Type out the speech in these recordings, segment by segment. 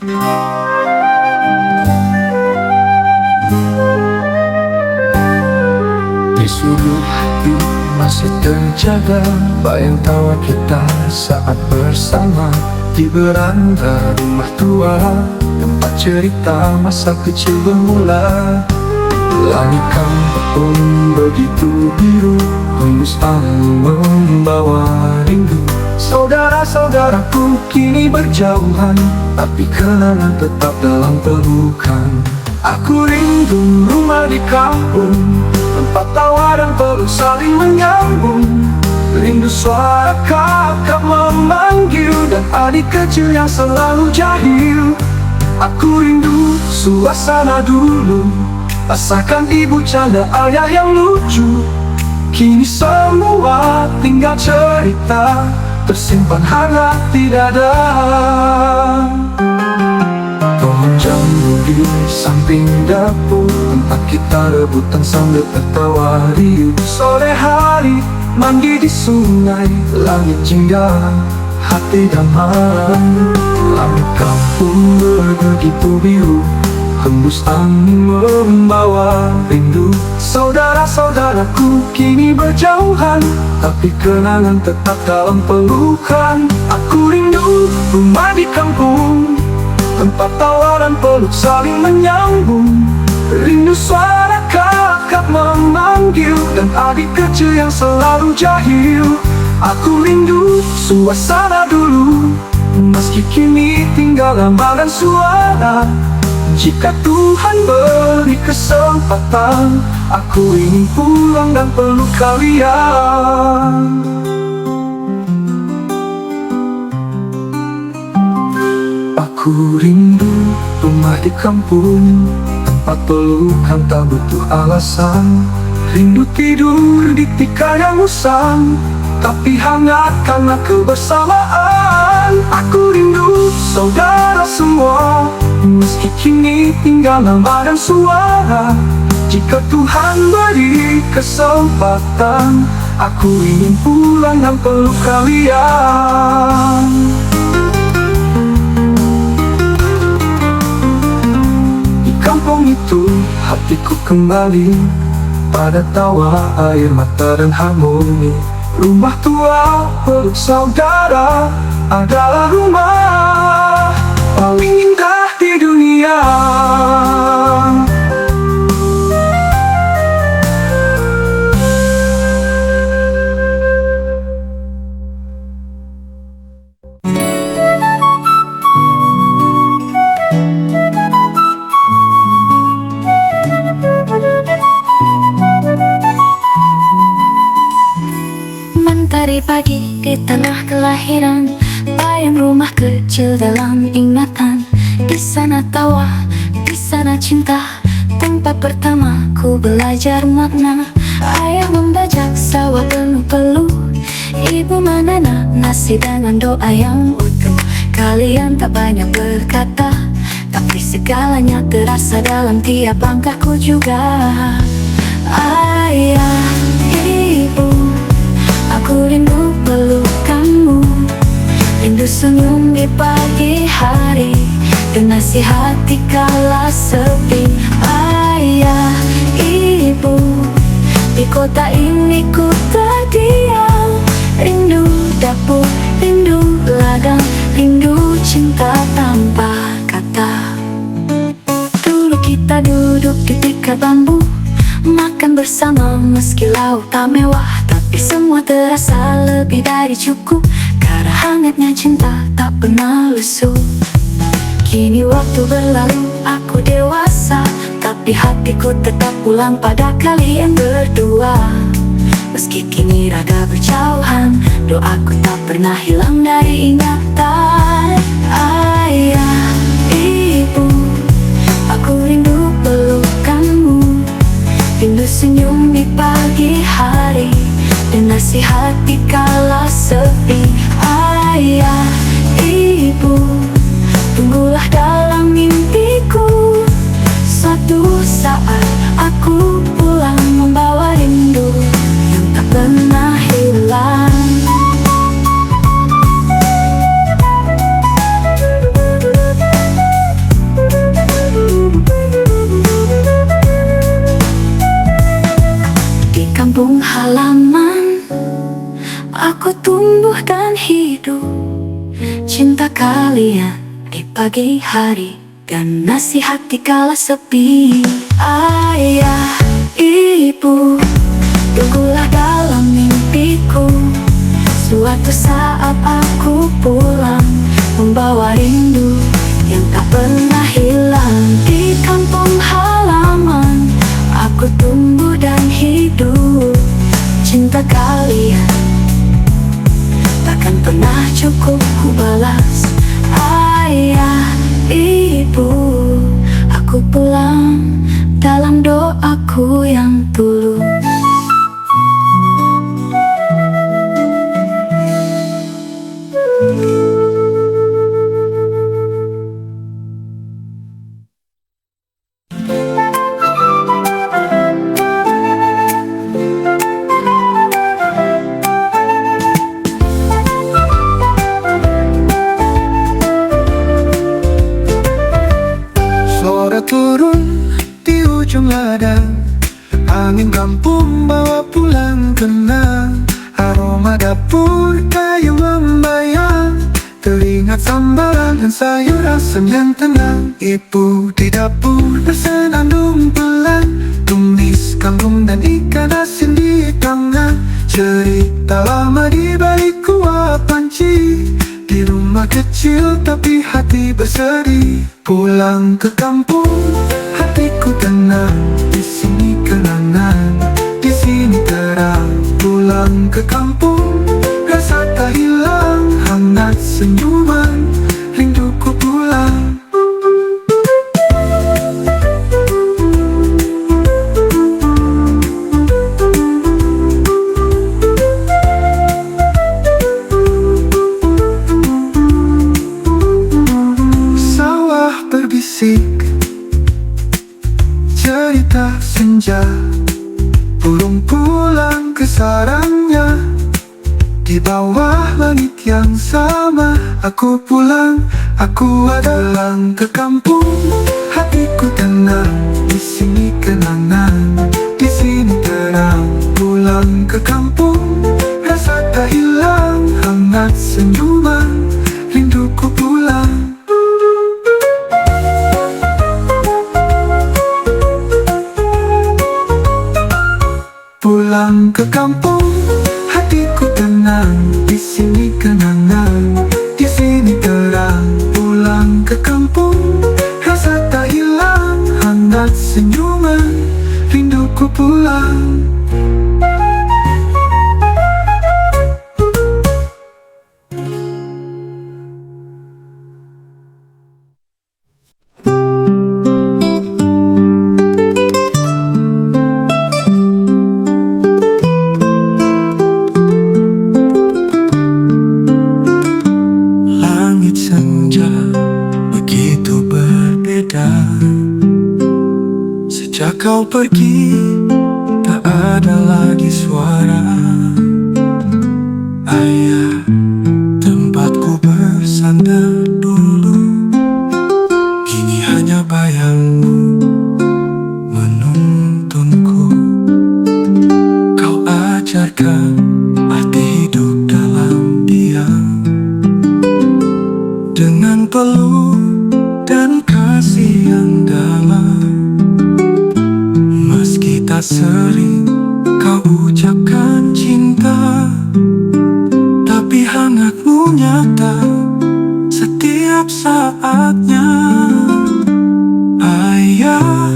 Di sudut hati masih terjaga bayang tawa kita saat bersama di beranda rumah tua, tempat cerita masa kecil bermula. Langit kampung begitu biru, hembus angin membawa rindu. Saudara-saudaraku kini berjauhan, tapi kenangan tetap dalam pelukan. Aku rindu rumah di kampung, tempat tawa dan peluk saling menyambung. Rindu suara kakak memanggil dan adik kecil yang selalu jahil. Aku rindu suasana dulu, rasakan ibu canda ayah yang lucu. Kini semua tinggal cerita, tersimpan hangat di dada. Pohon jambu di samping dapur, tempat kita rebutan sambil tertawa riuh. Sore hari mandi di sungai, langit jingga, hati damai. Langit kampung begitu biru, hembus angin membawa rindu. Saudara-saudaraku kini berjauhan, tapi kenangan tetap dalam pelukan. Aku rindu rumah di kampung, tempat tawa dan peluk saling menyambung. Rindu suara kakak memanggil dan adik kecil yang selalu jahil. Aku rindu suasana dulu, meski kini tinggal gambar dan suara. Jika Tuhan beri kesempatan, aku ingin pulang dan peluk kalian. Aku rindu rumah di kampung, tempat pelukan tak butuh alasan. Rindu tidur di tikar yang usang, tapi hangat karena kebersamaan. Aku rindu saudara semua, meski kini tinggal nama dan suara. Jika Tuhan beri kesempatan, aku ingin pulang dan peluk kalian. Di kampung itu hatiku kembali pada tawa, air mata dan harmoni. Rumah tua peluk saudara adalah rumah paling indah di dunia. Mentari pagi di tanah kelahiran, bayang rumah kecil dalam ingatan. Di sana tawa, di sana cinta, tempat pertama ku belajar makna. Ayah membajak sawah penuh-peluh, ibu menanam nasi dengan doa yang utuh. Kalian tak banyak berkata, tapi segalanya terasa dalam tiap langkahku juga. Ayah, ibu, aku rindu pelukanmu, rindu senyum di pagi hari, dan nasihati kala sepi. Ayah, ibu, di kota ini ku terdiam. Rindu dapur, rindu ladang, rindu cinta tanpa kata. Dulu kita duduk di tikar bambu, makan bersama meski lauk tak mewah, tapi semua terasa lebih dari cukup, karena hangatnya cinta tak pernah lusuh. Kini waktu berlalu, aku dewasa, tapi hatiku tetap pulang pada kalian berdua. Meski kini rada berjauhan, doaku tak pernah hilang dari ingatan. Ayah, ibu, aku rindu pelukanmu, rindu senyum di pagi hari, dan nasihati kala sepi. Ayah, ibu, tunggulah dalam mimpiku. Suatu saat aku pulang membawa rindu yang tak pernah hilang. kalian di pagi hari dan nasihat di kala sepi. Ayah, ibu, tunggulah dalam mimpiku. Suatu saat aku pulang, membawa rindu yang tak pernah hilang. Di kampung halaman aku tumbuh dan hidup. Cinta kalian takkan pernah cukup ku balas. Ayah, ibu, aku pulang dalam doaku yang tulus. Flora turun di ujung ladang, angin kampung bawa pulang kenang. Aroma dapur kayu membayang, teringat sambaran dan sayur asam yang tenang. Ibu di dapur bersenandung pelan, tumis kangkung dan ikan asin di tangan. Cerita lama di balik kuah panci, di rumah kecil tapi hati berseri. Pulang ke kampung, hatiku tenang. Di sini kenangan, di sini terang. Pulang ke kampung, rasa tak hilang. Hangat senyuman, rinduku pulang. Cerita senja, burung pulang ke sarangnya. Di bawah langit yang sama, aku pulang, aku adalah ke kampung. Hatiku tenang, di sini kenangan, di sini terang. Pulang ke kampung, rasa tak hilang. Hangat senyuman, rinduku pulang. Pulang ke kampung, hatiku tenang. Di sini kenangan, di sini terang. Pulang ke kampung, rasa tak hilang. Hangat senyuman, rinduku pulang. Sejak kau pergi, tak ada lagi suara ayah, tempatku bersandar dulu. Kini hanya bayangmu menuntunku. Kau ajarkan arti hidup dalam diam, dengan peluk dan kasih yang dalam. Meski tak sering kau ucapkan cinta, tapi hangatmu nyata setiap saatnya. Ayah,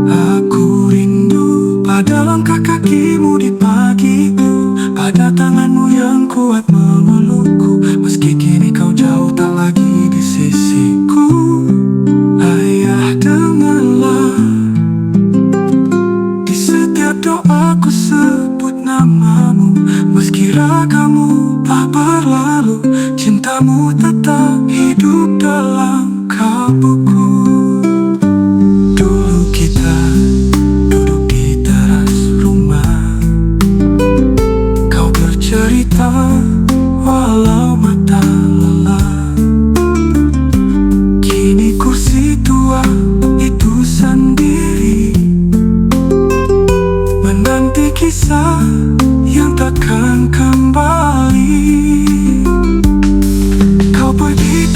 aku rindu pada langkah kakimu di pagi, pada tanganmu yang kuat memelukku. Meski kini kau jauh tak lagi di sisiku. Ayah, dengarlah, di setiap doaku sebut namamu. Meski ragamu telah berlalu, cintamu tetap hidup dalam kalbuku. Dulu kita duduk di teras rumah, kau bercerita walau mata lelah. Kini kursi tua itu sendiri, menanti kisah yang takkan kembali. Kau pergi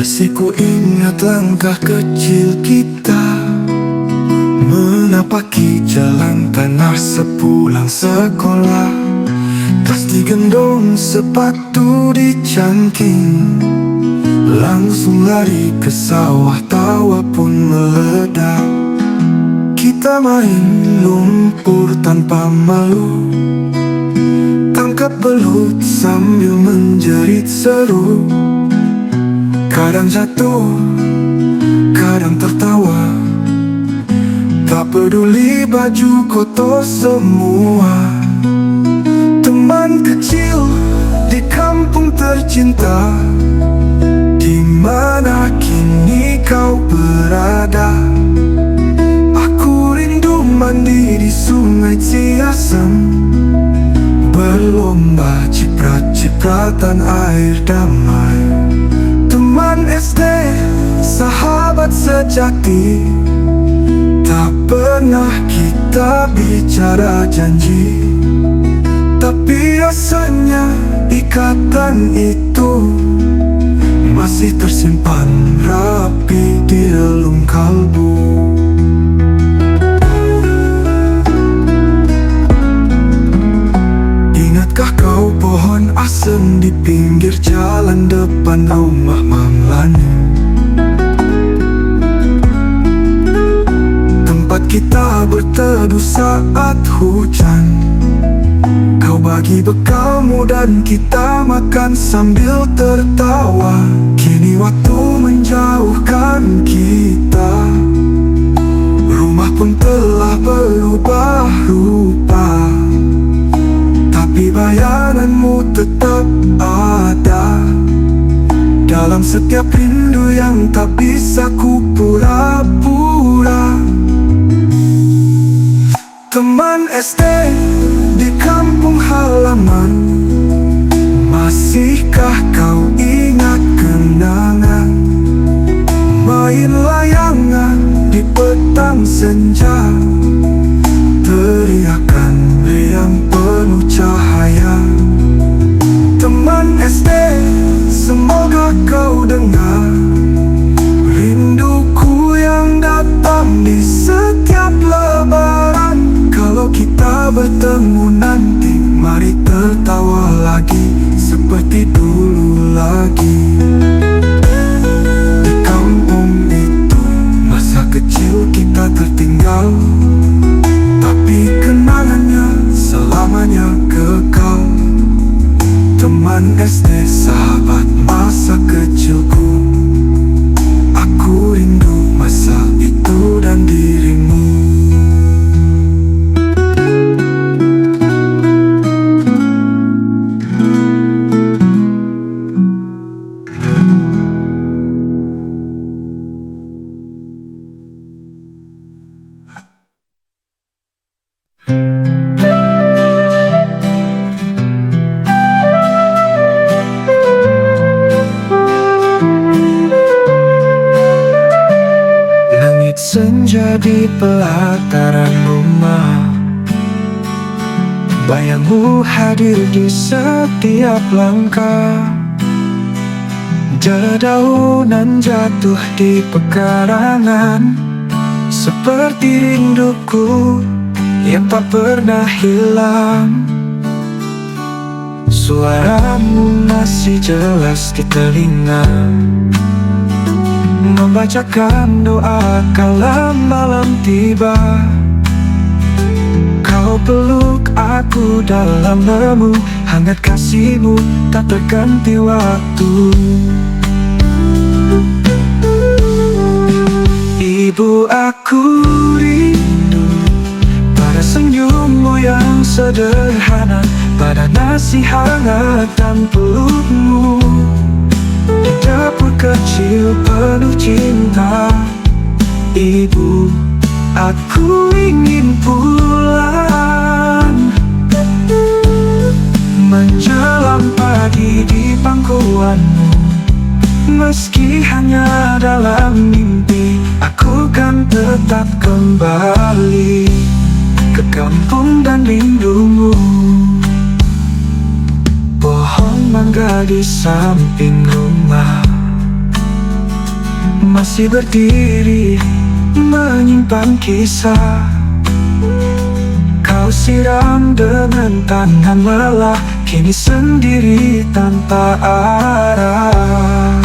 Masih ku ingat langkah kecil kita menapaki jalan tanah sepulang sekolah. Tas digendong, sepatu dicangking, langsung lari ke sawah, tawa pun meledak. Kita main lumpur tanpa malu, tangkap belut sambil menjerit seru. Kadang jatuh, kadang tertawa, tak peduli baju kotor semua. Teman kecil di kampung tercinta, di mana kini kau berada? Aku rindu mandi di sungai Ciasem, berlomba ciprat-cipratan air damai. Teman SD, sahabat sejati, tak pernah kita bicara janji, tapi rasanya ikatan itu masih tersimpan rapi di relung kalbu. Ingatkah kau pohon asem di pinggir jalan depan rumah Mang Lani? Tempat kita berteduh saat hujan. Kau bagi bekalmu dan kita makan sambil tertawa. Kini waktu menjauhkan kita, rumah pun telah berubah rupa, tapi bayanganmu tetap ada dalam setiap rindu yang tak bisa ku pura-pura. Teman SD di kampung halaman, masihkah kau ingat kenangan? Main layangan di petang senja, teriakan riang penuh cahaya. Teman SD, semoga kau dengar rinduku yang datang di setiap lebaran. Kalau kita bertemu nanti, mari tertawa lagi seperti dulu lagi. Di kampung itu, masa kecil kita tertinggal, tapi kenangannya selamanya kekal. Teman SD, sahabat masa kecilku, aku rindu masa itu dan dirimu. Senja di pelataran rumah, bayangmu hadir di setiap langkah. Dedaunan jatuh di pekarangan, seperti rinduku yang tak pernah hilang. Suaramu masih jelas di telinga, membacakan doa kala malam tiba. Kau peluk aku dalam lemu, hangat kasihmu tak terganti waktu. Ibu, aku rindu pada senyummu yang sederhana, pada nasi hangat dan pelukmu di dapur kecil penuh cinta. Ibu, aku ingin pulang menjelang pagi di pangkuanmu. Meski hanya dalam mimpi, aku kan tetap kembali ke kampung dan rindumu. Pohon mangga di samping rumah, masih berdiri menyimpan kisah. Kau siram dengan tangan lelah, kini sendiri tanpa arah.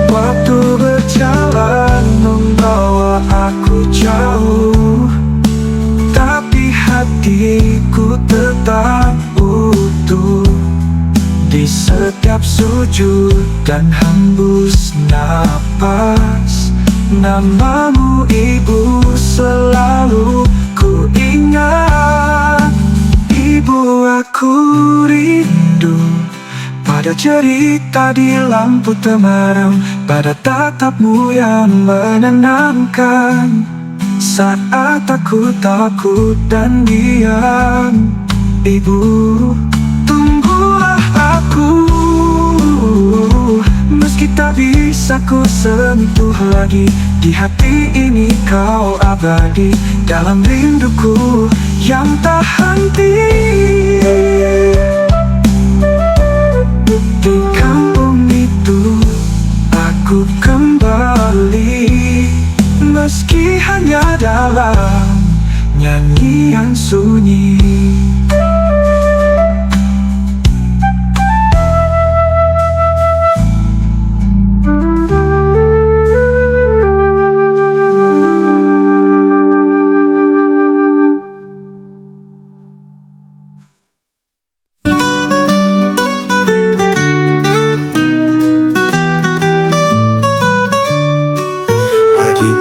Waktu berjalan membawa aku jauh, tapi hatiku tetap utuh. Di setiap sujud dan hembus napas, namamu Ibu selalu ku ingat. Ibu, aku rindu pada cerita di lampu temaram, pada tatapmu yang menenangkan saat aku takut dan diam. Ibu, tunggulah aku, meski tak bisa ku sentuh lagi. Di hati ini kau abadi, dalam rinduku yang tak henti. Di kampung itu aku kembali, meski hanya dalam nyanyian sunyi.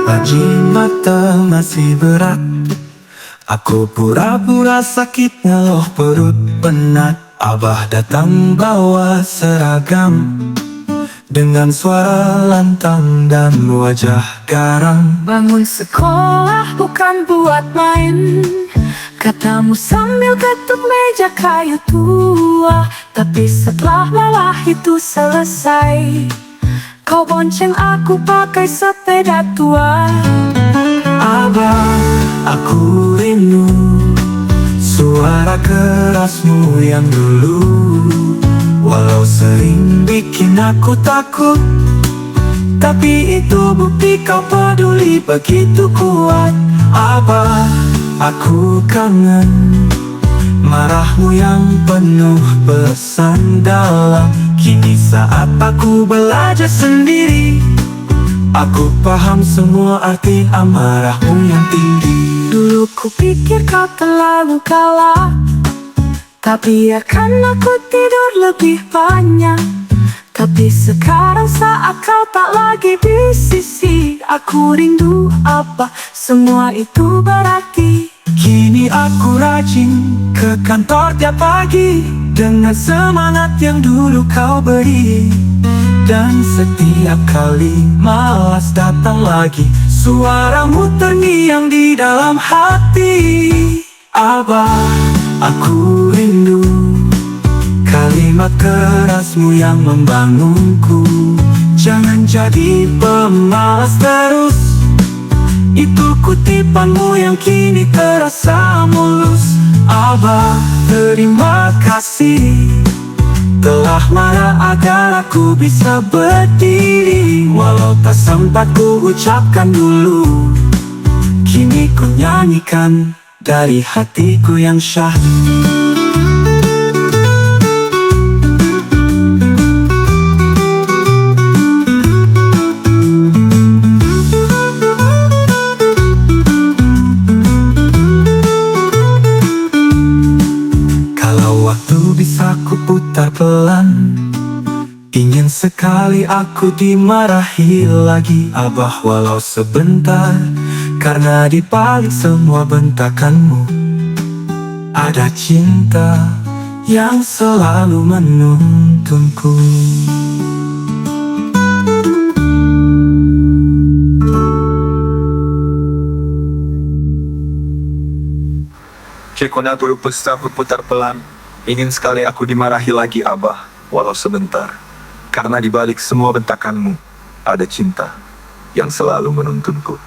Pagi mata masih berat, aku pura-pura sakit ngeluh perut penat. Abah datang bawa seragam dengan suara lantang dan wajah garang. Bangun sekolah bukan buat main, katamu sambil ketuk meja kayu tua. Tapi setelah lelah itu selesai, kau bonceng aku pakai sepeda tua. Abah, aku rindu suara kerasmu yang dulu. Walau sering bikin aku takut, tapi itu bukti kau peduli begitu kuat. Abah, aku kangen marahmu yang penuh pesan dalam. Kini saat aku belajar sendiri, aku paham semua arti amarahmu yang tinggi. Dulu ku pikir kau terlalu galak, tak biarkan aku tidur lebih banyak. Tapi sekarang saat kau tak lagi di sisi, aku rindu apa semua itu berarti. Kini aku rajin ke kantor tiap pagi dengan semangat yang dulu kau beri. Dan setiap kali malas datang lagi, suaramu terngiang di dalam hati. Abah, aku rindu kalimat kerasmu yang membangunku. Jangan jadi pemalas terus, itu kutipanmu yang kini terasa mulus. Abah, terima kasih telah marah agar aku bisa berdiri. Walau tak sempat ku ucapkan dulu, kini ku nyanyikan dari hatiku yang syahdu. Bisa ku putar pelan, ingin sekali aku dimarahi lagi. Abah, walau sebentar, karena di balik semua bentakanmu ada cinta yang selalu menuntunku. Cekona turut pesta berputar pelan. Ingin sekali aku dimarahi lagi, Abah, walau sebentar. Karena di balik semua bentakanmu ada cinta yang selalu menuntunku.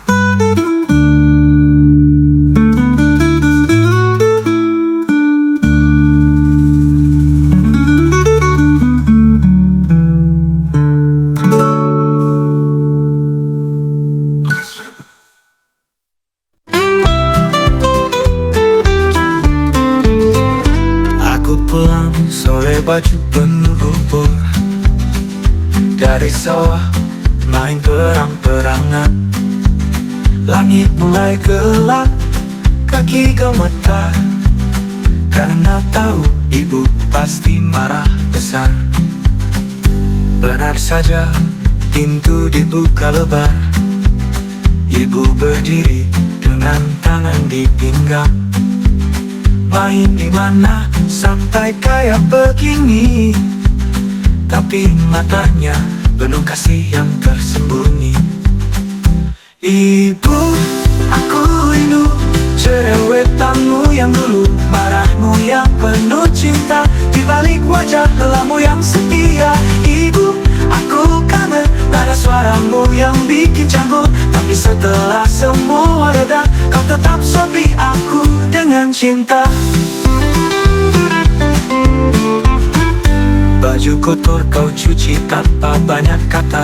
dari sawah, main perang-perangan. Langit mulai gelap, kaki gemetar, karena tahu ibu pasti marah besar. Benar saja, pintu dibuka lebar. Ibu berdiri dengan tangan di pinggang. Main di mana sampai kayak begini, tapi matanya penuh kasih yang tersembunyi. Ibu, aku rindu cerewetanmu yang dulu, marahmu yang penuh cinta, di balik wajah lelamu yang setia. Ibu, aku kangen nada suaramu yang bikin canggung, tapi setelah semua reda, kau tetap sopi aku dengan cinta. Baju kotor kau cuci tanpa banyak kata,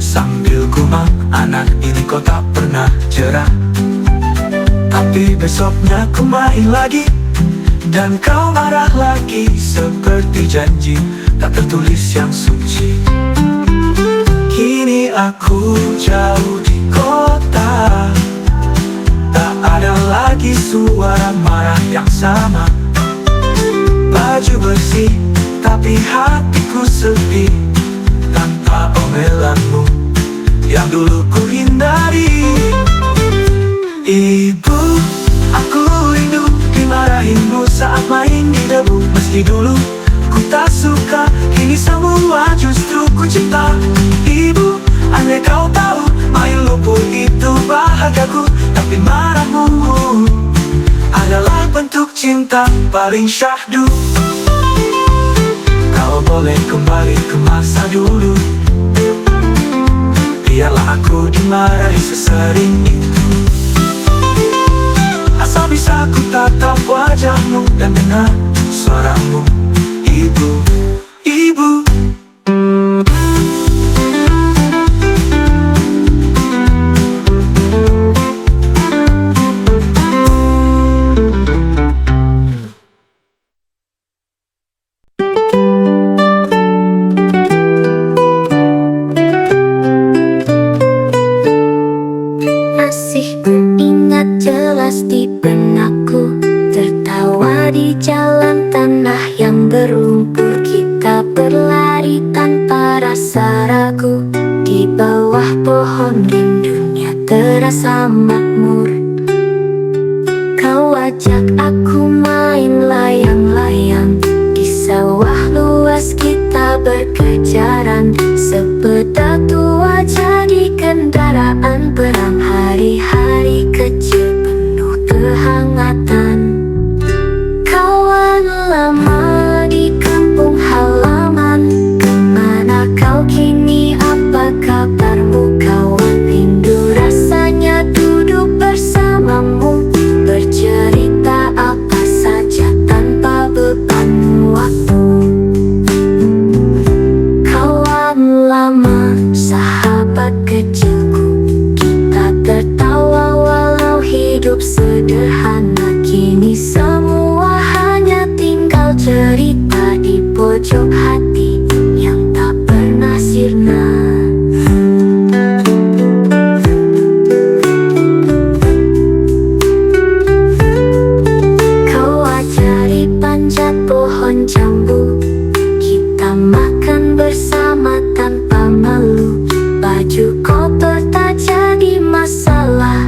sambil gumam, anak ini kau tak pernah cerah. Tapi besoknya ku main lagi, dan kau marah lagi, seperti janji tak tertulis yang suci. Kini aku jauh di kota, tak ada lagi suara marah yang sama. Baju bersih, tapi hatiku sepi, tanpa omelanmu yang dulu ku hindari. Ibu, aku rindu dimarahinmu saat main di debu. Meski dulu ku tak suka, kini semua justru ku cinta. Ibu, andai kau tahu, main lumpur itu bahagiaku, tapi marahmu adalah bentuk cinta paling syahdu. Kau boleh kembali ke masa dulu, biarlah aku dimarahi sesering itu. Asal bisa ku tatap wajahmu dan dengar suaramu. Ibu, ibu. Masih teringat jelas di benakku, tertawa di jalan tanah yang berlumpur. Kita berlari tanpa rasa ragu, di bawah pohon rindunya terasa makmur. Kau ajak aku main layang-layang, di sawah luas kita berkejaran. Sepeda tua jadi kendaraan perang, hari-hari kecil penuh kehangatan. Kawan lama di kampung halaman, kemana kau kini, apa kabarmu kawan? Rindu rasanya duduk bersamamu, bercerita apa saja tanpa beban waktu. Kawan lama, sahabat kecilku, kita tertawa walau hidup sederhana. Kini semua hanya tinggal cerita di pojok hati yang tak pernah sirna. Kau ajari panjat pohon jambu, kita makan bersama tanpa malu. Baju kotor tak jadi masalah,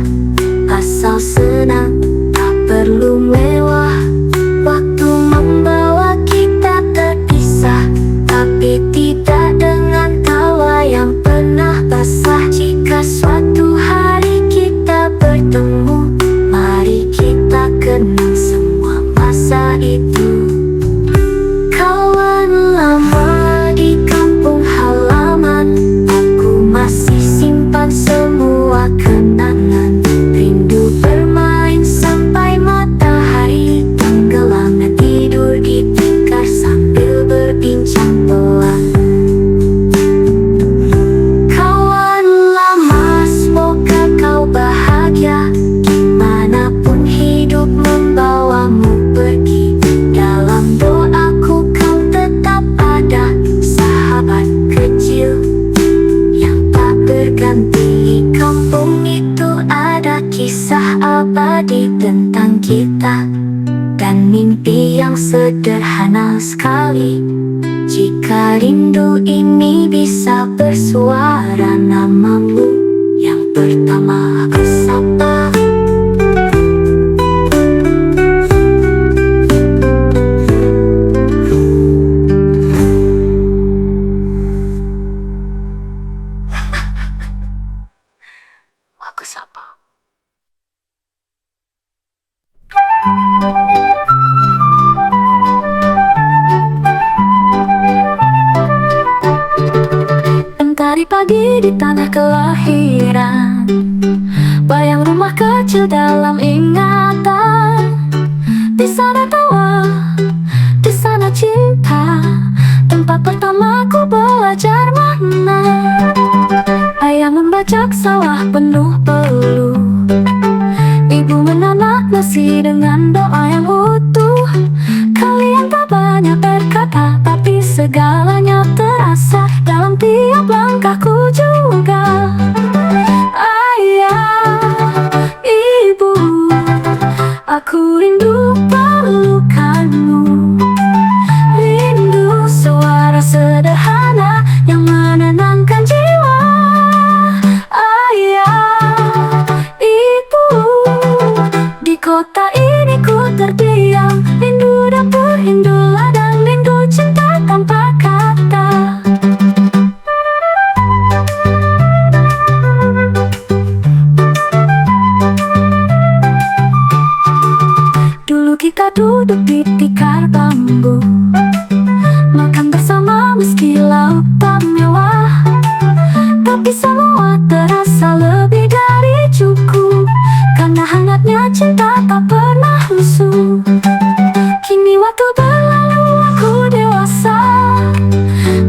asal senang, tak perlu mewah. Waktu membawa kita terpisah, tapi tidak dengan tawa yang pernah basah. Jika suatu hari kita bertemu, mari kita kenang semua masa itu. Kawan lama di kampung halaman, aku masih simpan semua kenangan. Rindu bermain sampai matahari tenggelam, dan tidur di tikar sambil berbincang pelan. sekali. Jika rindu ini bisa bersuara, namamu yang pertama aku sapa. Aku sapa. Mentari pagi di tanah kelahiran, bayang rumah kecil dalam ingatan. Di sana tawa, di sana cinta, tempat pertamaku belajar makna. Ayah membajak sawah penuh peluh, ibu menanak nasi dengan doa yang utuh. Kalian tak banyak berkata, tapi segalanya terasa dalam tiap langkahku juga. Ayah, ibu, aku rindu pelukanmu. Rindu suara sederhana yang menenangkan jiwa. Ayah, ibu, di kota ini ku terdiam. Rindu dapur, rindu ladang, rindu cinta tanpa kata. Dulu kita duduk di tikar bambu, makan bersama meski lauk tak mewah, tapi semua terasa lebih dari cukup, karena hangatnya cinta tak pernah lusuh. Kini waktu berlalu, aku dewasa,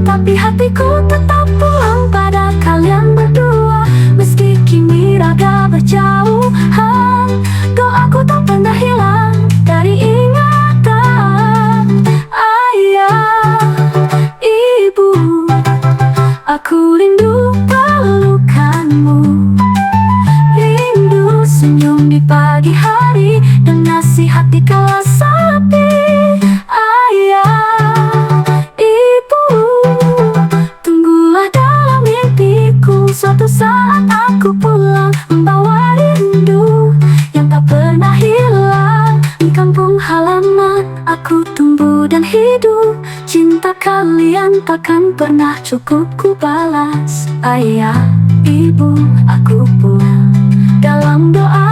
tapi hatiku tetap pulang pada kalian berdua. Meski kini raga berjauhan, doaku tak pernah hilang dari ingatan. Ayah, ibu, aku rindu pelukanmu. Rindu senyum di pagi hari dan nasihat di kala sepi. Ayah, ibu, tunggulah dalam mimpiku. Suatu saat aku pulang membawa rindu yang tak pernah hilang. Di kampung halaman aku tumbuh dan hidup, cinta kalian takkan pernah cukup ku balas. Ayah, ibu, aku pulang dalam doa